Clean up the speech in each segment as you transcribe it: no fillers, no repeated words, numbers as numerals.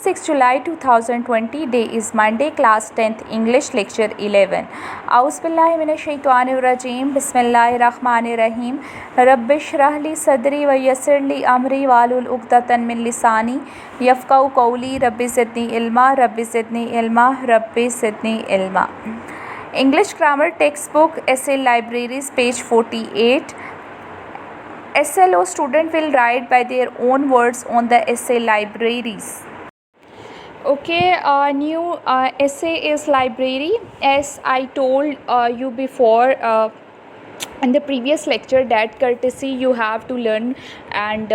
6 July 2020. Day is Monday. Class 10th English Lecture 11. Auzubillahiminash-shaytanir-rajim. Bismillahir-rahmanir-rahim. Rabbishrah li sadri wa yassir li amri wahlul uqdatan min lisani yafqahu qawli. Rabbi zidni ilma. Rabbi zidni ilma. Rabbi zidni ilma. English Grammar Textbook Essay Libraries, page 48. SLO student will write by their own words on the essay libraries. Okay, new essay is library. As I told you before in the previous lecture, that courtesy you have to learn and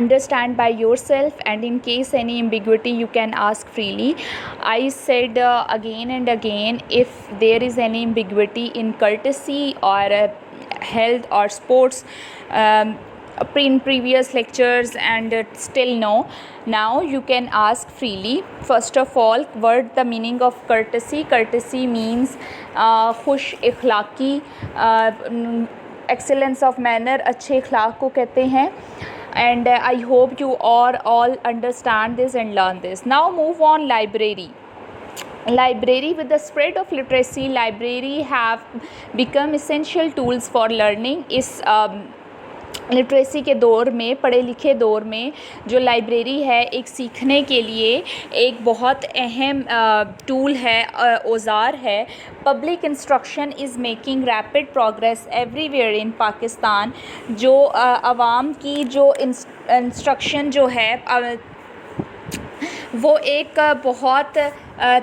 understand by yourself, and in case any ambiguity you can ask freely. I said again and again, if there is any ambiguity in courtesy or health or sports in previous lectures and still no, now you can ask freely. First of all, word the meaning of courtesy. Courtesy means खुश इखलाकी, excellence of manner, अच्छे इखलाक को कहते हैं. And I hope you all understand this and learn this. Now move on. Library. With the spread of literacy, library have become essential tools for learning. इस literacy के दौर में, पढ़े लिखे दौर में, जो लाइब्रेरी है एक सीखने के लिए एक बहुत अहम टूल है, औज़ार है. Public instruction is making rapid progress everywhere in Pakistan. जो आवाम की जो इंस्ट्रक्शन जो है वो एक बहुत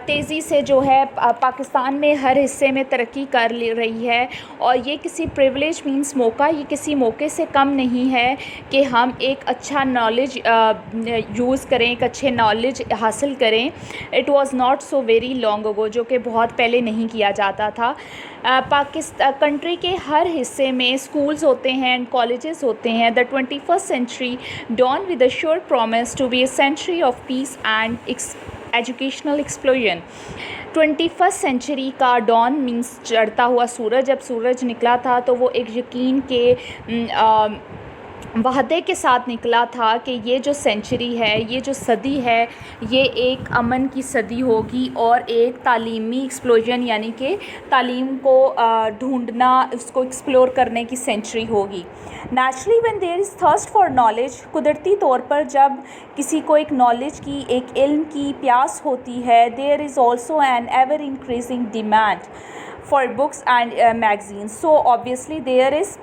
तेज़ी से जो है पाकिस्तान में हर हिस्से में तरक्की कर ले रही है. और ये किसी प्रिविलेज मीन्स मौका, ये किसी मौके से कम नहीं है कि हम एक अच्छा नॉलेज यूज़ करें, एक अच्छे नॉलेज हासिल करें. It was not so very long ago, जो कि बहुत पहले नहीं किया जाता था. कंट्री के हर हिस्से में स्कूल्स होते हैं एंड कॉलेजेस होते हैं. The 21st century dawn with a sure promise to be a century of peace and educational explosion. 21st century का डॉन मीन्स चढ़ता हुआ सूरज. जब सूरज निकला था तो वो एक यकीन के वादे के साथ निकला था कि ये जो सेंचुरी है, ये जो सदी है, ये एक अमन की सदी होगी और एक तालीमी एक्सप्लोजन यानी कि तालीम को ढूंढना, उसको एक्सप्लोर करने की सेंचुरी होगी. Naturally when there is thirst for knowledge, कुदरती तौर पर जब किसी को एक नॉलेज की, एक इल्म की प्यास होती है, there is also an ever increasing demand for books and magazines. So obviously there is,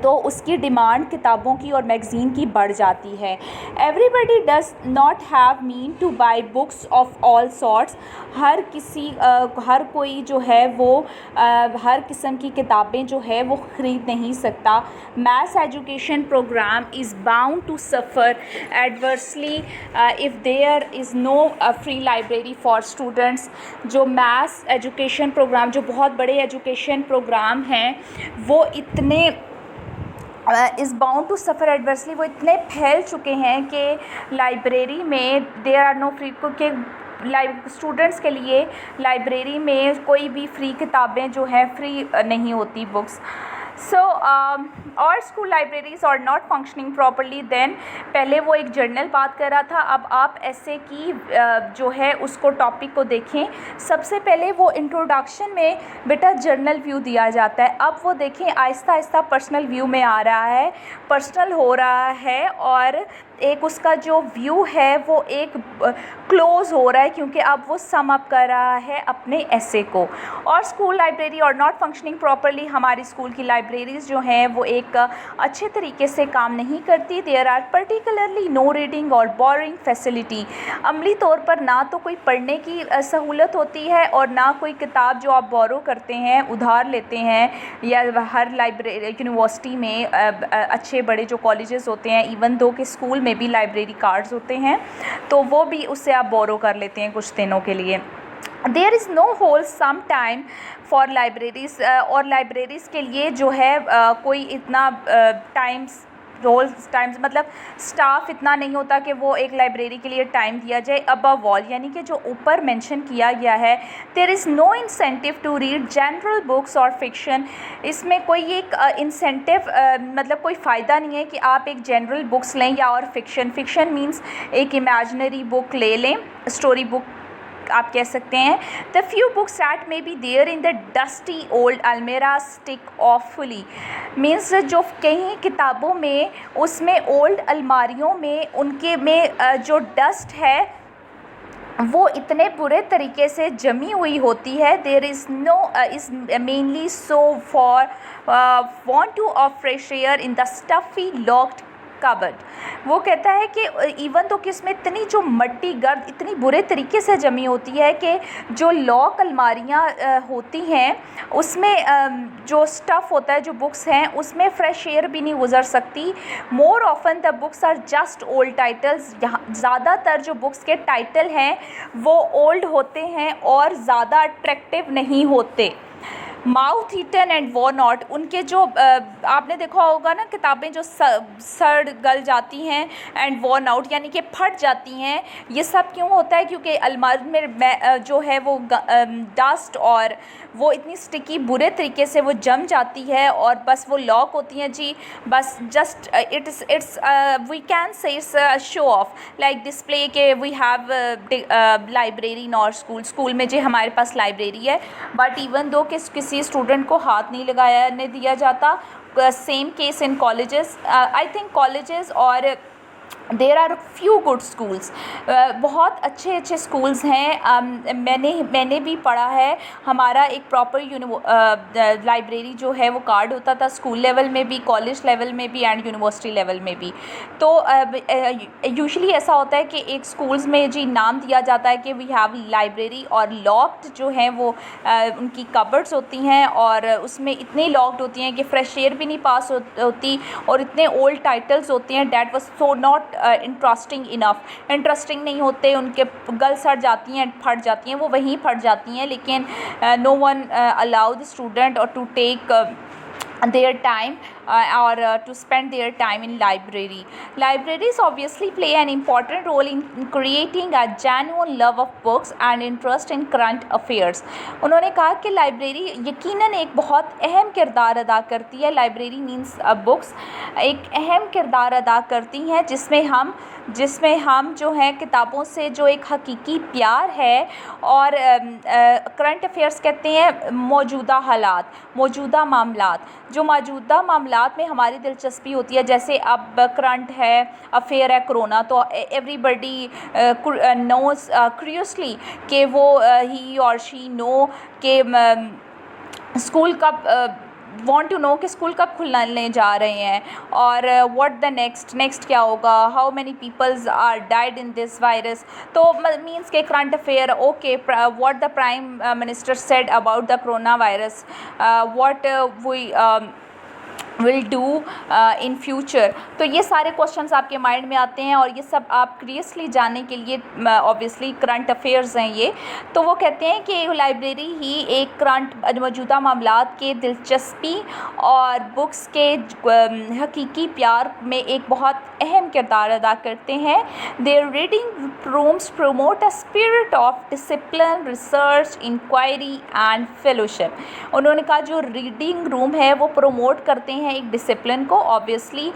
तो उसकी डिमांड किताबों की और मैगज़ीन की बढ़ जाती है. Everybody does not have mean to buy books of all sorts. हर कोई जो है वो हर किस्म की किताबें जो है वो ख़रीद नहीं सकता. Mass education programme is bound to suffer adversely if there is no free library for students. जो मैथ एजुकेशन प्रोग्राम, जो बहुत बड़े एजुकेशन प्रोग्राम हैं, वो इतने is bound to suffer adversely, वो इतने फैल चुके हैं कि लाइब्रेरी में देयर आर नो फ्री, क्योंकि स्टूडेंट्स के लिए लाइब्रेरी में कोई भी फ्री किताबें जो हैं फ्री नहीं होती बुक्स. सो और school libraries are not functioning properly. Then पहले वो एक जर्नल बात कर रहा था, अब आप ऐसे की जो है उसको टॉपिक को देखें. सबसे पहले वो इंट्रोडक्शन में बेटा जर्नल व्यू दिया जाता है. अब वो देखें आहिस्ता आहिस्ता पर्सनल व्यू में आ रहा है, पर्सनल हो रहा है, और एक उसका जो व्यू है वो एक क्लोज़ हो रहा है, क्योंकि अब वो सम अप कर रहा है अपने ऐसे को. और स्कूल लाइब्रेरी और नॉट फंक्शनिंग प्रॉपरली, हमारी स्कूल की लाइब्रेरीज़ जो हैं वो एक अच्छे तरीके से काम नहीं करती. There are particularly no reading और बोरिंग फैसिलिटी. अमली तौर पर ना तो कोई पढ़ने की सहूलत होती है और ना कोई किताब जो आप बोरो करते हैं, उधार लेते हैं, या हर लाइब्रेरी यूनिवर्सिटी में अच्छे बड़े जो कॉलेजेस होते हैं, इवन दो के स्कूल में भी लाइब्रेरी कार्ड्स होते हैं, तो वो भी उससे आप बोरो कर लेते हैं कुछ दिनों के लिए. There is no whole some time for libraries. और लाइब्रेरीज़ के लिए जो है कोई इतना टाइम्स रोल टाइम्स मतलब स्टाफ इतना नहीं होता कि वो एक लाइब्रेरी के लिए टाइम दिया जाए। अबव ऑल, यानी कि जो ऊपर मेंशन किया गया है, there is no incentive to read general books और फिक्शन। इसमें कोई एक इंसेंटिव मतलब कोई फ़ायदा नहीं है कि आप एक जनरल बुक्स लें या और फिक्शन मीन्स एक इमेजिनरी बुक ले लें, स्टोरी बुक आप कह सकते हैं। The few books that may be there in the dusty old अलमेरा स्टिक ऑफुली मीन्स जो कई किताबों में उसमें ओल्ड अलमारियों में उनके में जो डस्ट है वो इतने बुरे तरीके से जमी हुई होती है। There is no is mainly so for want to of fresh air in the stuffy locked cupboard. वो कहता है कि इवन तो कि उसमें इतनी जो मट्टी गर्द इतनी बुरे तरीके से जमी होती है कि जो लॉक अलमारियाँ होती हैं उसमें जो स्टफ़ होता है, जो बुक्स हैं उसमें फ्रेश एयर भी नहीं गुजर सकती। More often the books are just old titles. यहाँ ज़्यादातर जो बुक्स के टाइटल हैं वो ओल्ड होते हैं और ज़्यादा अट्रैक्टिव नहीं होते। माउथ ईटन एंड वॉर उनके जो आपने देखा होगा ना किताबें जो सड़ गल जाती हैं एंड वॉर्न आउट यानी कि फट जाती हैं। ये सब क्यों होता है? क्योंकि अलमारी में जो है वो डस्ट और वो इतनी स्टिकी बुरे तरीके से वो जम जाती है और बस वो लॉक होती हैं जी। बस just it's we can say it's show off like display के वी हैव लाइब्रेरी इन और स्कूल में जी हमारे पास लाइब्रेरी है, बट इवन दो किसी स्टूडेंट को हाथ नहीं लगाने दिया जाता। Same case in colleges, I think colleges और there are few good schools. बहुत अच्छे अच्छे स्कूल्स हैं। मैंने भी पढ़ा है। हमारा एक प्रॉपर लाइब्रेरी जो है वो कार्ड होता था स्कूल लेवल में भी, कॉलेज लेवल में भी एंड यूनिवर्सिटी लेवल में भी। तो यूजुअली ऐसा होता है कि एक स्कूल्स में जी नाम दिया जाता है कि वी हैव लाइब्रेरी, और लॉक्ड जो हैं वो उनकी कबर्ड्स होती हैं और उसमें इतनी लॉक्ड होती हैं कि फ्रेश एयर भी नहीं पास होती और इतने ओल्ड टाइटल्स होते हैं that was so not interesting enough. Interesting नहीं होते, उनके गल सड़ जाती हैं, फट जाती हैं, वो वहीं फट जाती हैं। लेकिन no one allow the student और to take their time or to spend their time in library. Libraries obviously play an important role in creating a genuine love of books and interest in current affairs. उन्होंने कहा कि library यकीनन एक बहुत अहम किरदार अदा करती है। लाइब्रेरी मीन्स बुक्स एक अहम किरदार अदा करती हैं जिसमें हम जो है किताबों से जो एक हकीकी प्यार है और करंट अफेयर्स कहते हैं मौजूदा हालात, मौजूदा मामलात, जो मौजूदा मामलात में हमारी दिलचस्पी होती है। जैसे अब करंट है अफेयर है कोरोना, तो एवरीबडी नोज क्यूरियसली कि वो ही और शी नो के स्कूल कब वांट टू नो कि स्कूल कब खुलने जा रहे हैं और व्हाट द नेक्स्ट क्या होगा, how many peoples are died in this virus. तो मीन्स के current affair, okay what the prime minister said about the corona virus, what we will do in future. तो ये सारे क्वेश्चंस आपके mind में आते हैं और ये सब आप क्रियसली जानने के लिए ऑब्वियसली करंट अफेयर्स हैं ये। तो वो कहते हैं कि लाइब्रेरी ही एक करंट मौजूदा मामलात के दिलचस्पी और बुक्स के हकीकी प्यार में एक बहुत अहम किरदार अदा करते हैं। Their reading rooms promote a spirit of discipline, research, inquiry and fellowship. उन्होंने कहा जो रीडिंग रूम है वो प्रमोट करते हैं एक डिसिप्लिन को। ऑब्वियसली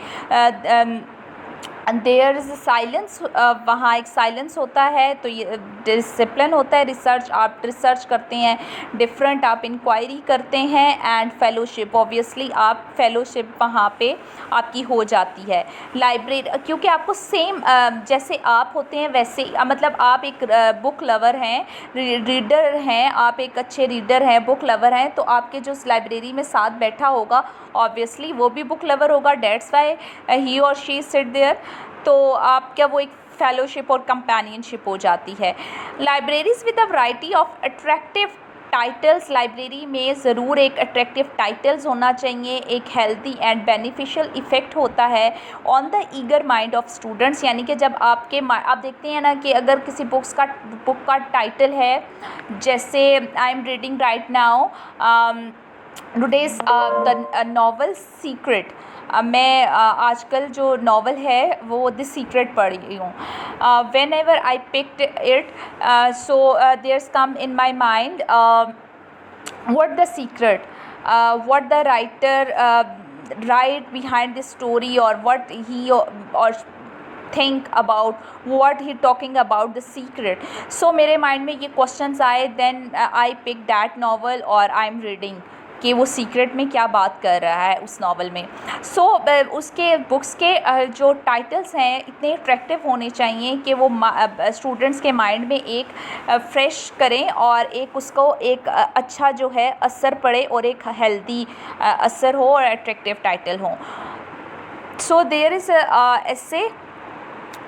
देयर इज़ साइलेंस, वहाँ एक साइलेंस होता है तो ये डिसिप्लिन होता है। रिसर्च, आप रिसर्च करते हैं, डिफरेंट आप इंक्वायरी करते हैं एंड फेलोशिप, ऑब्वियसली आप फेलोशिप वहाँ पे आपकी हो जाती है। लाइब्रेरी क्योंकि आपको सेम जैसे आप होते हैं वैसे मतलब आप एक बुक लवर हैं, रीडर हैं, आप एक अच्छे रीडर हैं, बुक लवर हैं, तो आपके जो लाइब्रेरी में साथ बैठा होगा ऑब्वियसली वो भी बुक लवर होगा, डेट्स वाई ही और शी सिट देयर। तो आपका वो एक फेलोशिप और कंपेनियनशिप हो जाती है। Libraries with a variety of attractive titles, library में ज़रूर एक अट्रैक्टिव टाइटल्स होना चाहिए। एक हेल्दी एंड बेनिफिशियल इफ़ेक्ट होता है on the eager mind of students, यानी कि जब आप देखते हैं ना कि अगर किसी बुक का टाइटल है, जैसे I am reading right now today's the novel secret, मैं आजकल जो नावल है वो द सीक्रेट पढ़ रही हूँ. When ever I picked it, so there's come in my mind what the secret, what the writer write behind the story, or what he or think about, what he talking about the secret. So मेरे mind में ये questions आए, then I pick that novel और I am reading कि वो secret में क्या बात कर रहा है उस नावल में. सो उसके बुक्स के जो टाइटल्स हैं इतने अट्रैक्टिव होने चाहिए कि वो स्टूडेंट्स के माइंड में एक फ्रेश करें और एक उसको एक अच्छा जो है असर पड़े और एक हेल्दी असर हो और अट्रैक्टिव टाइटल हो. So there is essay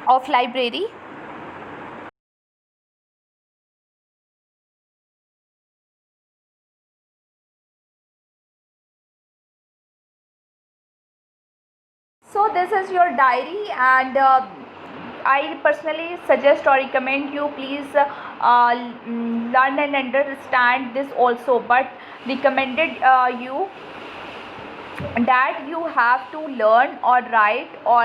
of library. So this is your diary, and I personally suggest or recommend you please learn and understand this also, but recommended you that you have to learn or write or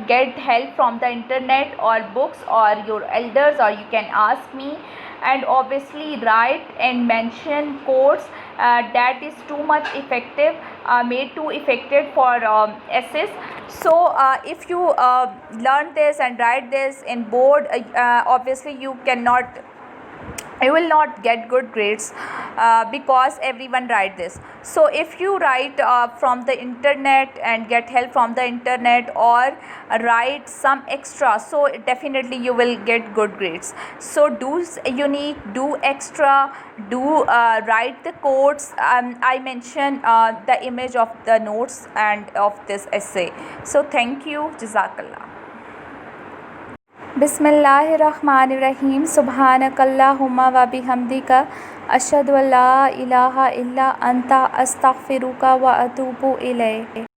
get help from the internet or books or your elders, or you can ask me, and obviously write and mention quotes that is too much effective, made too effective for essays. So if you learn this and write this in board, obviously you will not get good grades because everyone write this. So if you write from the internet and get help from the internet, or write some extra, so definitely you will get good grades. So do unique, do extra, do write the quotes. I mention the image of the notes and of this essay. So thank you. Jazakallah. बिस्मिल्लाहिर्रहमानिर्रहीम. सुब्हानकल्लाहुम्मा व बिहम्दिका अशहदु अल्ला इलाहा इल्ला अंता अस्तगफिरुका व अतूबु इलैक.